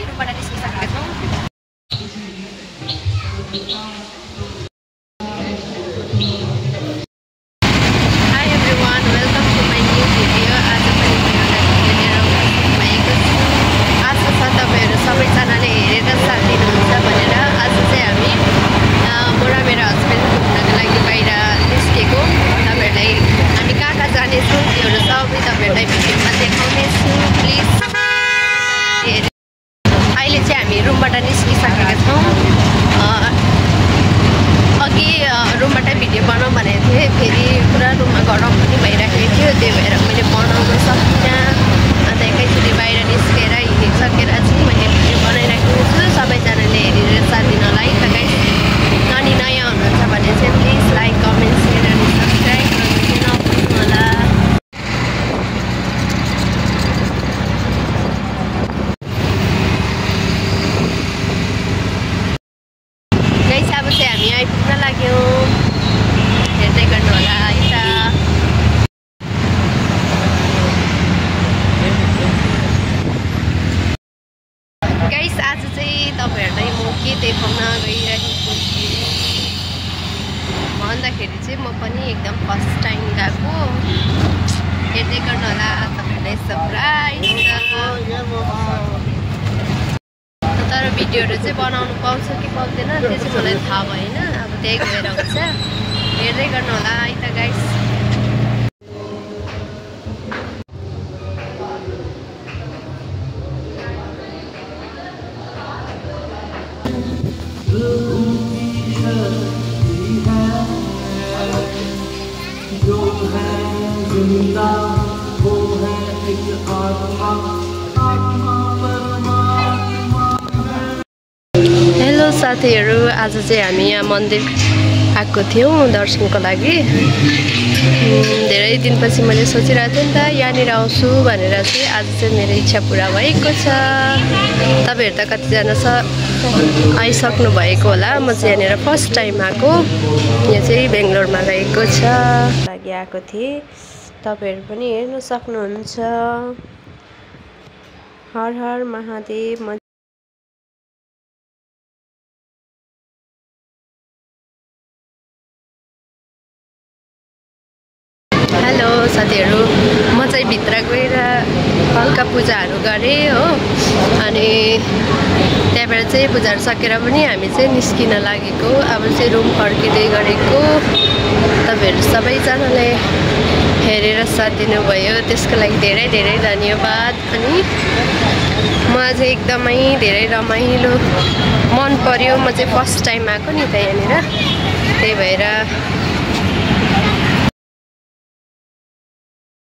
हामी रुमबाट निस्किसकेका छौँ। Hi everyone, welcome to my new video. आज पनि म एउटा भिडियो लिएर भएको छु। आशा छ तपाईहरु सबैजनाले हेरेर साथ दिनुहुन्छ भनेर। आज चाहिँ हामी म र मेरो हस्बेन्ड घुम्नको लागि बाहिर निस्केको। तपाईहरुलाई हामी कहाँ जाने छौँ त्योहरु सबै तपाईहरुलाई भिडियोमा देखाउने छु। प्लिज अहिले चाहिँ हामी रुमबाट निस्किसकेका छौँ। अघि रुमबाट भिडियो बनाउँ भनेको थिएँ, फेरि पुरा रुममा गरम पनि भइरहेको थियो, त्यही भएर मैले बनाउन सकिनँ। अन्त एकैचोटि बाहिर निस्केर हिँडिसकेर चाहिँ मैले भिडियो बनाइराखेको छु। सबैजनाले हेरेर साथ दिनलाई त गाइस। अनि नयाँ हुनुहुन्छ भने चाहिँ प्लिज लाइक, कमेन्ट, सेयर अनि सब्सक्राइब गर्नु चाहिँ नभुल्नु होला। गाइस अब चाहिँ हामी आइपुग्न लाग्यौँ, हेर्दै गर्नु होला यता। गाइस आज चाहिँ तपाईहरुलाई म के देखाउन गइरहेको छु भन्दाखेरि चाहिँ म पनि एकदम फर्स्ट टाइम गएको। हेर्दै गर्नु होला तपाईहरुलाई सरप्राइज। तर भिडियोहरु चाहिँ बनाउनु पाउँछ कि पाउँदैन त्यो चाहिँ मलाई थाहा भएन। अब त्यही गएर हुन्छ, हेर्दै गर्नु होला है त गाइस। हेलो साथीहरु, आज चाहिँ हामी यहाँ मन्दिर आएको थियौँ दर्शनको लागि। धेरै दिनपछि मैले सोचिरहेको थिएँ नि त यहाँनिर आउँछु भनेर चाहिँ। आज चाहिँ मेरो इच्छा पुरा भएको छ। तपाईहरु त कतिजना आइसक्नु भएको होला। म चाहिँ यहाँनिर फर्स्ट टाइम आएको। यहाँ चाहिँ बेङ्गलोरमा रहेको छ लागि आएको थिएँ। तपाईहरु पनि हेर्न सक्नुहुन्छ। हर हर महादेव। हेलो साथीहरु, म चाहिँ भित्र गएर हल्का पूजाहरू गरेँ हो। अनि त्यहाँबाट चाहिँ पूजाहरू सकेर पनि हामी चाहिँ निस्किन लागेको। अब चाहिँ रुम फर्किँदै गरेको। तपाईहरु सबैजनाले हेरेर साथ दिनुभयो, त्यसको लागि धेरै धेरै धन्यवाद। अनि म चाहिँ एकदमै धेरै रमाइलो मन पर्यो। म चाहिँ फर्स्ट टाइम आएको नि त यहाँनिर, त्यही भएर